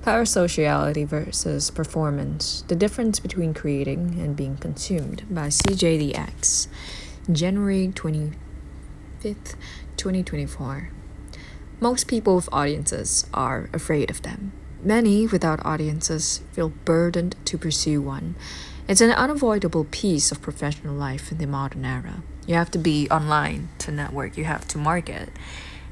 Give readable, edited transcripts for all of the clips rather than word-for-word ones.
Parasociality versus Performance: The Difference Between Creating and Being Consumed by CJDX, January 25th, 2024. Most people with audiences are afraid of them. Many without audiences feel burdened to pursue one. It's an unavoidable piece of professional life in the modern era. You have to be online to network, you have to market.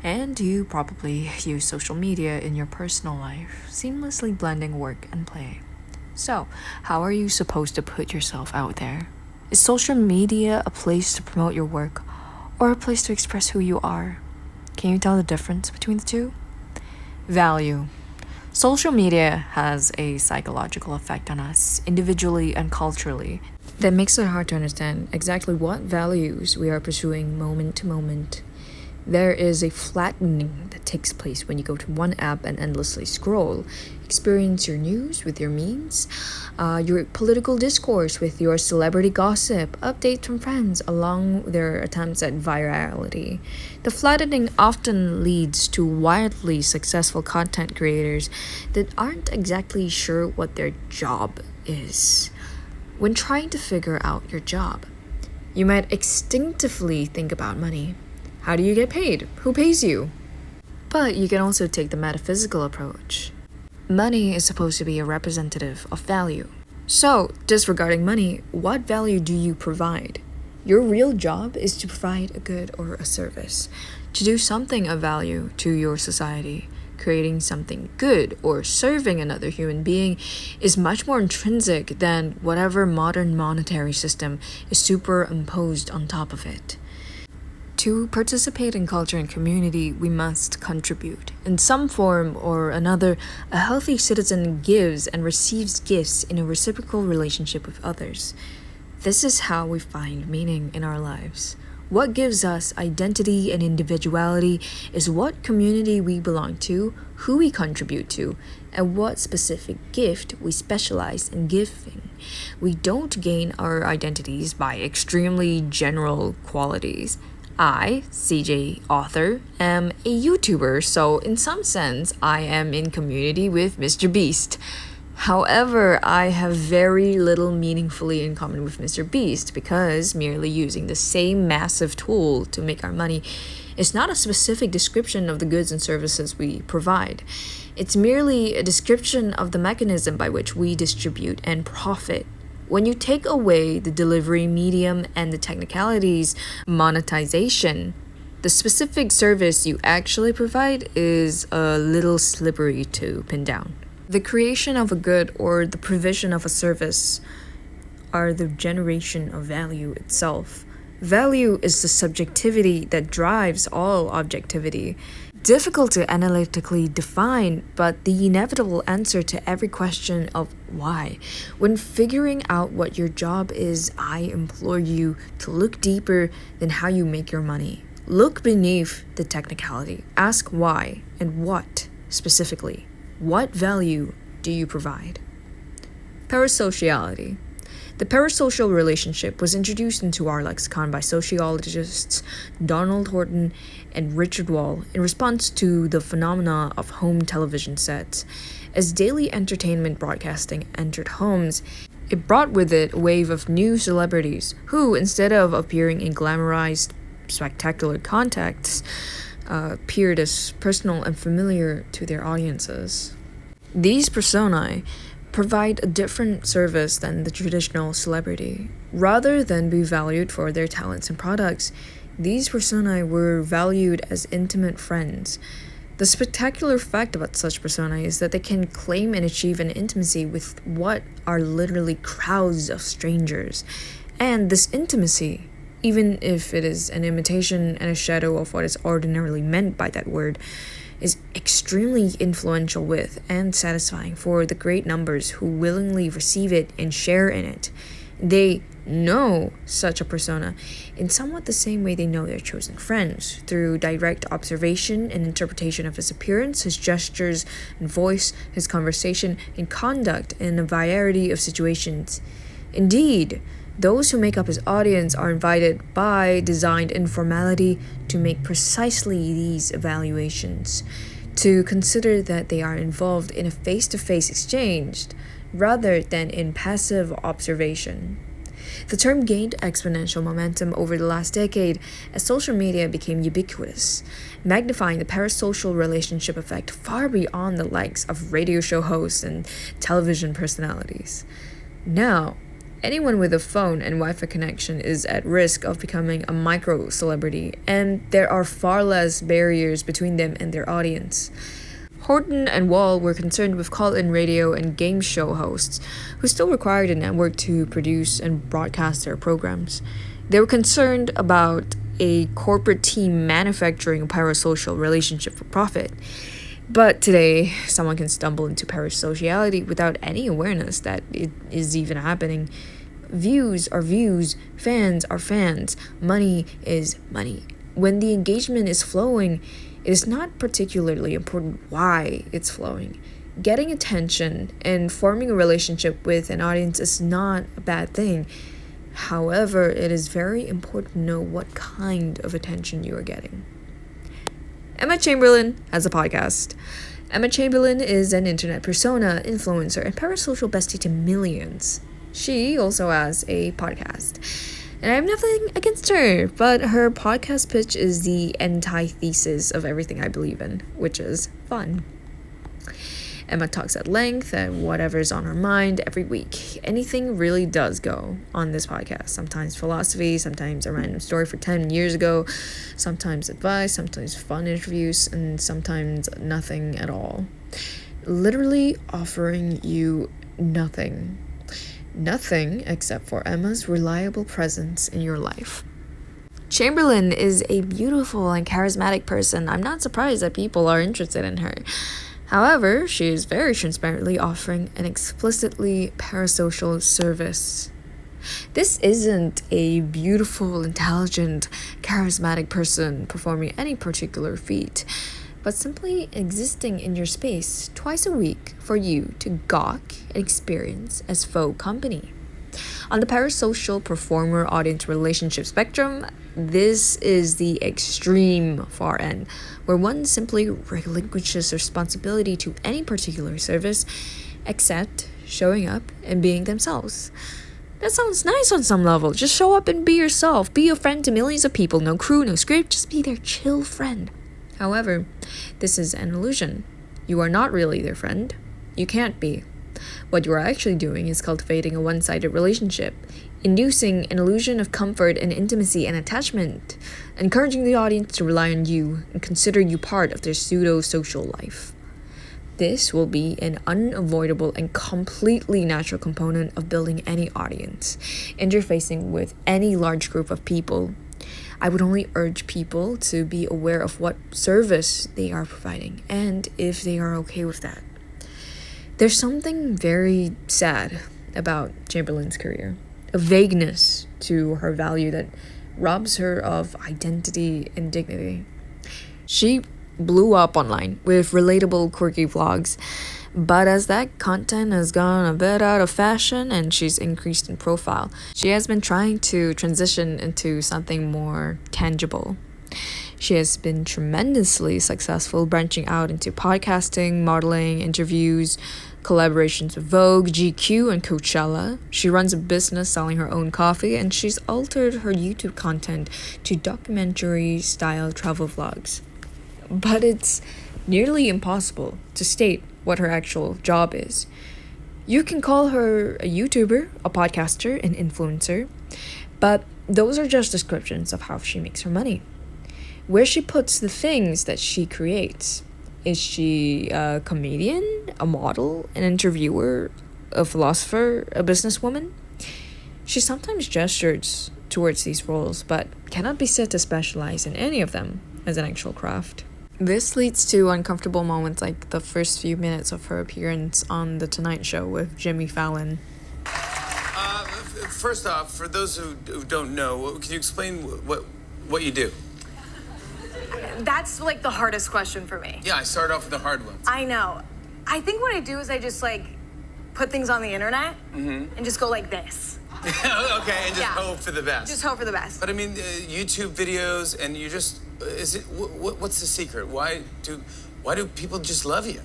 And you probably use social media in your personal life, seamlessly blending work and play. So, how are you supposed to put yourself out there? Is social media a place to promote your work or a place to express who you are? Can you tell the difference between the two? Value. Social media has a psychological effect on us, individually and culturally, that makes it hard to understand exactly what values we are pursuing moment to moment. There is a flattening that takes place when you go to one app and endlessly scroll, experience your news with your memes, your political discourse with your celebrity gossip, updates from friends along their attempts at virality. The flattening often leads to wildly successful content creators that aren't exactly sure what their job is. When trying to figure out your job, you might instinctively think about money. How do you get paid? Who pays you? But you can also take the metaphysical approach. Money is supposed to be a representative of value. So, disregarding money, what value do you provide? Your real job is to provide a good or a service, to do something of value to your society. Creating something good or serving another human being is much more intrinsic than whatever modern monetary system is superimposed on top of it. To participate in culture and community, we must contribute. In some form or another, a healthy citizen gives and receives gifts in a reciprocal relationship with others. This is how we find meaning in our lives. What gives us identity and individuality is what community we belong to, who we contribute to, and what specific gift we specialize in giving. We don't gain our identities by extremely general qualities. I, CJ Author, am a YouTuber, so in some sense, I am in community with Mr. Beast. However, I have very little meaningfully in common with Mr. Beast because merely using the same massive tool to make our money is not a specific description of the goods and services we provide. It's merely a description of the mechanism by which we distribute and profit. When you take away the delivery medium and the technicalities, monetization, the specific service you actually provide is a little slippery to pin down. The creation of a good or the provision of a service are the generation of value itself. Value is the subjectivity that drives all objectivity. Difficult to analytically define, but the inevitable answer to every question of why. When figuring out what your job is, I implore you to look deeper than how you make your money. Look beneath the technicality. Ask why and what specifically. What value do you provide? Parasociality. The parasocial relationship was introduced into our lexicon by sociologists Donald Horton and Richard Wall in response to the phenomena of home television sets. As daily entertainment broadcasting entered homes, it brought with it a wave of new celebrities who, instead of appearing in glamorized, spectacular contexts, appeared as personal and familiar to their audiences. These personae provide a different service than the traditional celebrity. Rather than be valued for their talents and products, these personae were valued as intimate friends. The spectacular fact about such personae is that they can claim and achieve an intimacy with what are literally crowds of strangers. And this intimacy, even if it is an imitation and a shadow of what is ordinarily meant by that word, is extremely influential with and satisfying for the great numbers who willingly receive it and share in it. They know such a persona in somewhat the same way they know their chosen friends, through direct observation and interpretation of his appearance, his gestures and voice, his conversation and conduct in a variety of situations. Indeed, those who make up his audience are invited by designed informality to make precisely these evaluations, to consider that they are involved in a face-to-face exchange rather than in passive observation. The term gained exponential momentum over the last decade as social media became ubiquitous, magnifying the parasocial relationship effect far beyond the likes of radio show hosts and television personalities. Now, anyone with a phone and Wi-Fi connection is at risk of becoming a micro-celebrity, and there are far less barriers between them and their audience. Horton and Wall were concerned with call-in radio and game show hosts, who still required a network to produce and broadcast their programs. They were concerned about a corporate team manufacturing a parasocial relationship for profit. But today, someone can stumble into parasociality without any awareness that it is even happening. Views are views, fans are fans, money is money. When the engagement is flowing, it is not particularly important why it's flowing. Getting attention and forming a relationship with an audience is not a bad thing. However, it is very important to know what kind of attention you are getting. Emma Chamberlain has a podcast. Emma Chamberlain is an internet persona, influencer, and parasocial bestie to millions. She also has a podcast. And I have nothing against her, but her podcast pitch is the antithesis of everything I believe in, which is fun. Emma talks at length and whatever's on her mind every week. Anything really does go on this podcast. Sometimes philosophy, sometimes a random story for 10 years ago, sometimes advice, sometimes fun interviews, and sometimes nothing at all. Literally offering you nothing. Nothing except for Emma's reliable presence in your life. Chamberlain is a beautiful and charismatic person. I'm not surprised that people are interested in her. However, she is very transparently offering an explicitly parasocial service. This isn't a beautiful, intelligent, charismatic person performing any particular feat, but simply existing in your space twice a week for you to gawk and experience as faux company. On the parasocial performer-audience relationship spectrum, this is the extreme far end, where one simply relinquishes responsibility to any particular service except showing up and being themselves. That sounds nice on some level. Just show up and be yourself. Be a friend to millions of people. No crew, no script, just be their chill friend. However, this is an illusion. You are not really their friend. You can't be. What you are actually doing is cultivating a one-sided relationship, inducing an illusion of comfort and intimacy and attachment, encouraging the audience to rely on you and consider you part of their pseudo-social life. This will be an unavoidable and completely natural component of building any audience, interfacing with any large group of people. I would only urge people to be aware of what service they are providing and if they are okay with that. There's something very sad about Chamberlain's career, a vagueness to her value that robs her of identity and dignity. She blew up online with relatable, quirky vlogs, but as that content has gone a bit out of fashion and she's increased in profile, she has been trying to transition into something more tangible. She has been tremendously successful branching out into podcasting, modeling, interviews, collaborations with Vogue, GQ, and Coachella. She runs a business selling her own coffee, and she's altered her YouTube content to documentary-style travel vlogs. But it's nearly impossible to state what her actual job is. You can call her a YouTuber, a podcaster, an influencer, but those are just descriptions of how she makes her money. Where she puts the things that she creates. Is she a comedian, a model, an interviewer, a philosopher, a businesswoman? She sometimes gestures towards these roles, but cannot be said to specialize in any of them as an actual craft. This leads to uncomfortable moments like the first few minutes of her appearance on The Tonight Show with Jimmy Fallon. First off, for those who don't know, can you explain what you do? That's like the hardest question for me. Yeah, I started off with the hard ones. I know. I think what I do is I just put things on the internet and just go like this. Okay, and just hope for the best. Just hope for the best. But I mean, YouTube videos, and you just, what's the secret? Why do Why do people just love you?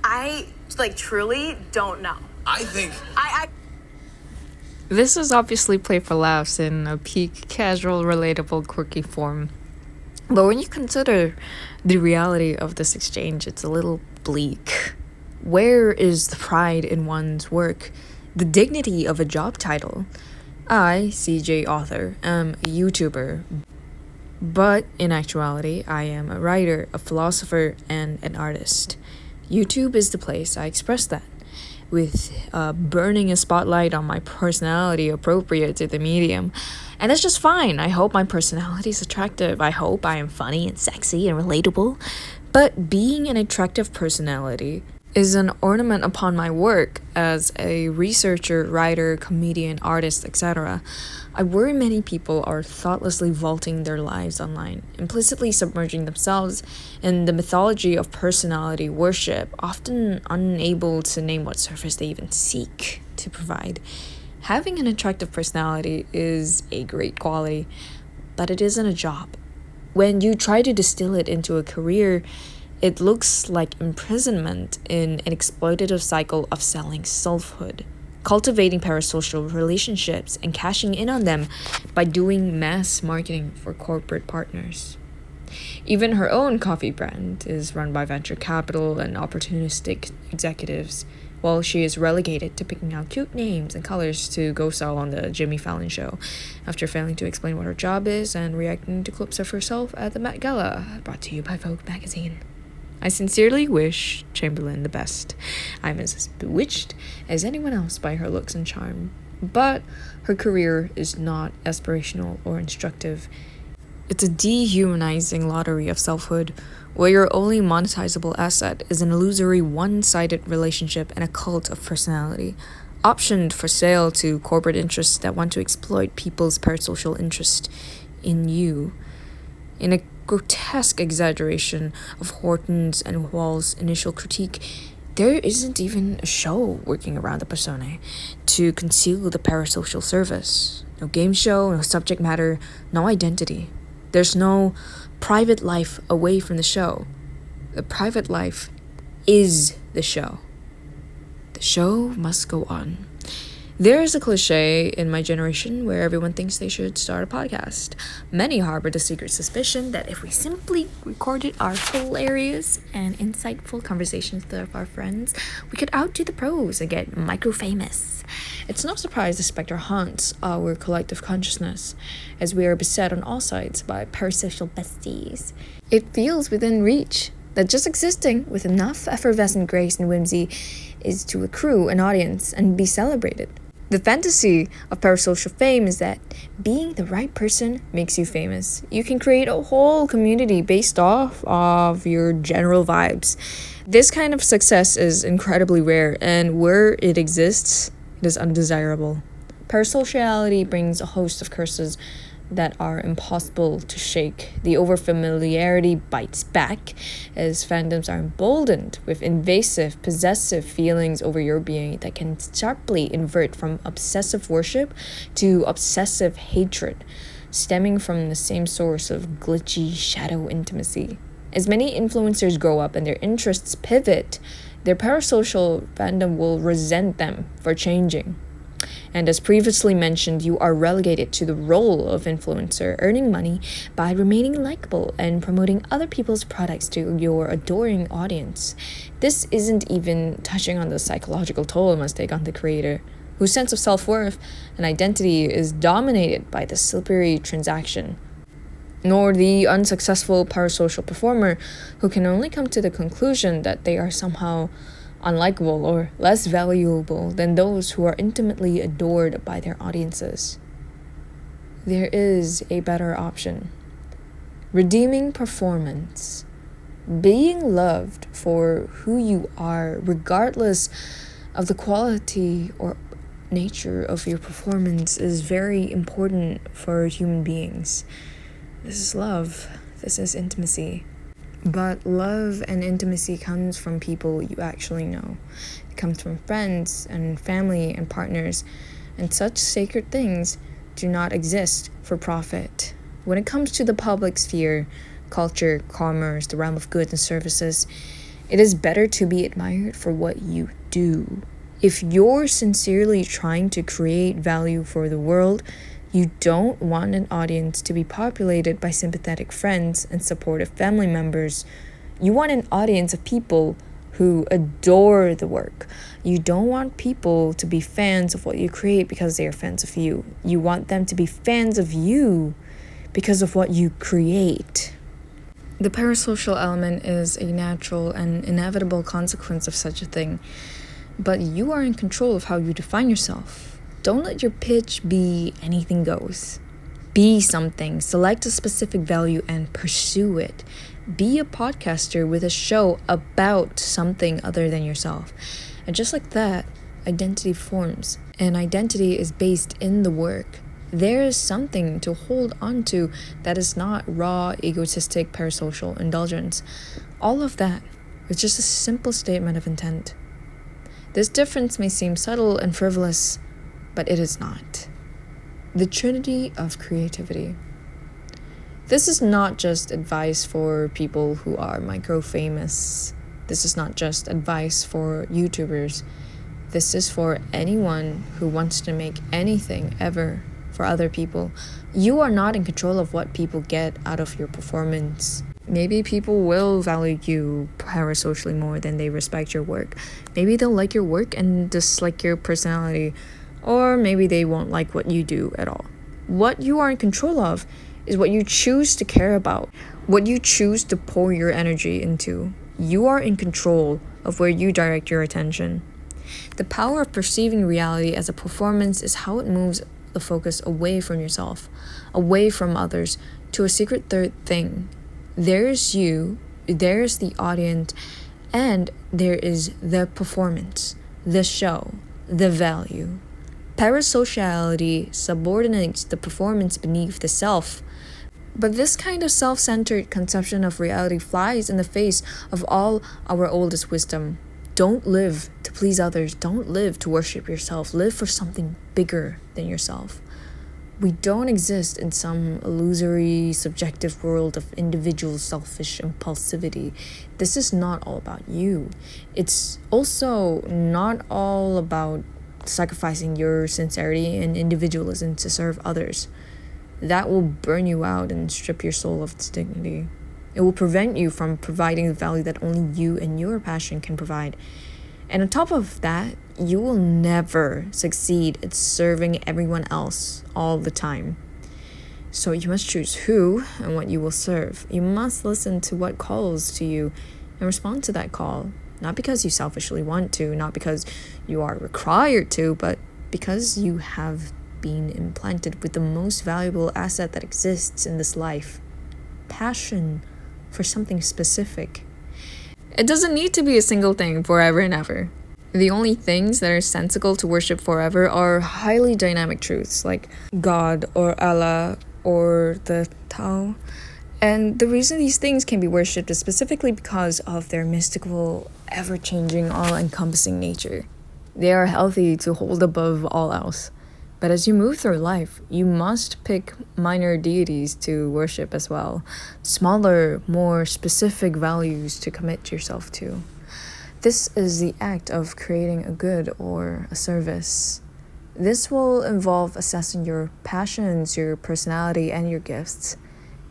I, like, truly don't know. I think This is obviously play for laughs in a peak casual, relatable, quirky form. But when you consider the reality of this exchange, it's a little bleak. Where is the pride in one's work? The dignity of a job title? I, CJ author, am a YouTuber. But in actuality, I am a writer, a philosopher, and an artist. YouTube is the place I express that, with burning a spotlight on my personality appropriate to the medium. And that's just fine. I hope my personality is attractive. I hope I am funny and sexy and relatable. But being an attractive personality is an ornament upon my work as a researcher, writer, comedian, artist, etc. I worry many people are thoughtlessly vaulting their lives online, implicitly submerging themselves in the mythology of personality worship, often unable to name what service they even seek to provide. Having an attractive personality is a great quality, but it isn't a job. When you try to distill it into a career, it looks like imprisonment in an exploitative cycle of selling selfhood, cultivating parasocial relationships, and cashing in on them by doing mass marketing for corporate partners. Even her own coffee brand is run by venture capital and opportunistic executives, while she is relegated to picking out cute names and colors to go sell on the Jimmy Fallon show, after failing to explain what her job is and reacting to clips of herself at the Met Gala, brought to you by Vogue magazine. I sincerely wish Chamberlain the best. I'm as bewitched as anyone else by her looks and charm, but her career is not aspirational or instructive. It's a dehumanizing lottery of selfhood, where your only monetizable asset is an illusory one-sided relationship and a cult of personality, optioned for sale to corporate interests that want to exploit people's parasocial interest in you. In a grotesque exaggeration of Horton's and Wall's initial critique, there isn't even a show working around the personae to conceal the parasocial service. No game show, no subject matter, no identity. There's no private life away from the show. The private life is the show. The show must go on. There's a cliche in my generation where everyone thinks they should start a podcast. Many harbor the secret suspicion that if we simply recorded our hilarious and insightful conversations with our friends, we could outdo the pros and get micro-famous. It's no surprise the specter haunts our collective consciousness, as we are beset on all sides by parasocial besties. It feels within reach that just existing with enough effervescent grace and whimsy is to accrue an audience and be celebrated. The fantasy of parasocial fame is that being the right person makes you famous. You can create a whole community based off of your general vibes. This kind of success is incredibly rare, and where it exists, it is undesirable. Parasociality brings a host of curses that are impossible to shake. The overfamiliarity bites back as fandoms are emboldened with invasive, possessive feelings over your being that can sharply invert from obsessive worship to obsessive hatred, stemming from the same source of glitchy shadow intimacy. As many influencers grow up and their interests pivot, their parasocial fandom will resent them for changing. And as previously mentioned, you are relegated to the role of influencer, earning money by remaining likable and promoting other people's products to your adoring audience. This isn't even touching on the psychological toll it must take on the creator, whose sense of self-worth and identity is dominated by the slippery transaction, nor the unsuccessful parasocial performer who can only come to the conclusion that they are somehow unlikable or less valuable than those who are intimately adored by their audiences. There is a better option. Redeeming performance. Being loved for who you are, regardless of the quality or nature of your performance, is very important for human beings. This is love. This is intimacy. But love and intimacy comes from people you actually know. It comes from friends and family and partners, and such sacred things do not exist for profit. When it comes to the public sphere, culture, commerce, the realm of goods and services, it is better to be admired for what you do. If you're sincerely trying to create value for the world, you don't want an audience to be populated by sympathetic friends and supportive family members. You want an audience of people who adore the work. You don't want people to be fans of what you create because they are fans of you. You want them to be fans of you because of what you create. The parasocial element is a natural and inevitable consequence of such a thing, but you are in control of how you define yourself. Don't let your pitch be anything goes. Be something, select a specific value and pursue it. Be a podcaster with a show about something other than yourself. And just like that, identity forms. And identity is based in the work. There is something to hold on to that is not raw, egotistic, parasocial indulgence. All of that is just a simple statement of intent. This difference may seem subtle and frivolous, but it is not. The Trinity of Creativity. This is not just advice for people who are micro-famous. This is not just advice for YouTubers. This is for anyone who wants to make anything ever for other people. You are not in control of what people get out of your performance. Maybe people will value you parasocially more than they respect your work. Maybe they'll like your work and dislike your personality. Or maybe they won't like what you do at all. What you are in control of is what you choose to care about, what you choose to pour your energy into. You are in control of where you direct your attention. The power of perceiving reality as a performance is how it moves the focus away from yourself, away from others, to a secret third thing. There's you, there's the audience, and there is the performance, the show, the value. Parasociality subordinates the performance beneath the self. But this kind of self-centered conception of reality flies in the face of all our oldest wisdom. Don't live to please others. Don't live to worship yourself. Live for something bigger than yourself. We don't exist in some illusory, subjective world of individual selfish impulsivity. This is not all about you. It's also not all about sacrificing your sincerity and individualism to serve others. That will burn you out and strip your soul of its dignity. It will prevent you from providing the value that only you and your passion can provide. And on top of that, you will never succeed at serving everyone else all the time. So you must choose who and what you will serve. You must listen to what calls to you and respond to that call. Not because you selfishly want to, not because you are required to, but because you have been implanted with the most valuable asset that exists in this life. Passion for something specific. It doesn't need to be a single thing forever and ever. The only things that are sensible to worship forever are highly dynamic truths like God or Allah or the Tao. And the reason these things can be worshipped is specifically because of their mystical, ever-changing, all-encompassing nature. They are healthy to hold above all else. But as you move through life, you must pick minor deities to worship as well. Smaller, more specific values to commit yourself to. This is the act of creating a good or a service. This will involve assessing your passions, your personality, and your gifts.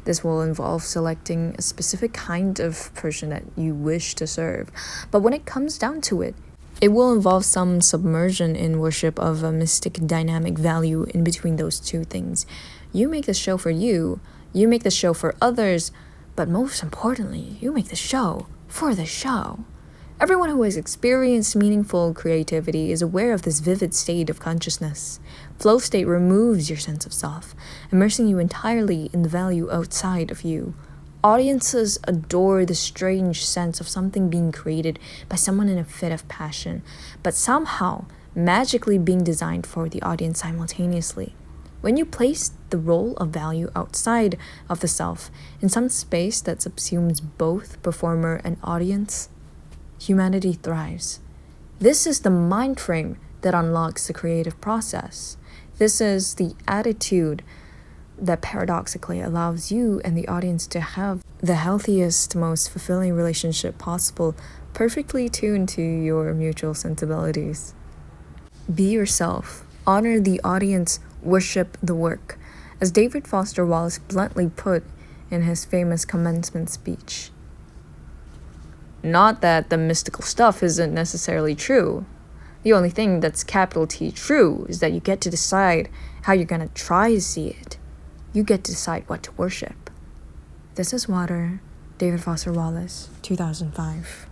This will involve selecting a specific kind of person that you wish to serve. But when it comes down to it, it will involve some submersion in worship of a mystic dynamic value in between those two things. You make the show for you make the show for others, but most importantly, you make the show for the show. Everyone who has experienced meaningful creativity is aware of this vivid state of consciousness. Flow state removes your sense of self, immersing you entirely in the value outside of you. Audiences adore the strange sense of something being created by someone in a fit of passion, but somehow magically being designed for the audience simultaneously. When you place the role of value outside of the self, in some space that subsumes both performer and audience, humanity thrives. This is the mind frame that unlocks the creative process. This is the attitude that paradoxically allows you and the audience to have the healthiest, most fulfilling relationship possible, perfectly tuned to your mutual sensibilities. Be yourself. Honor the audience. Worship the work. As David Foster Wallace bluntly put in his famous commencement speech. Not that the mystical stuff isn't necessarily true. The only thing that's capital T true is that you get to decide how you're gonna try to see it. You get to decide what to worship. This is Water, David Foster Wallace, 2005.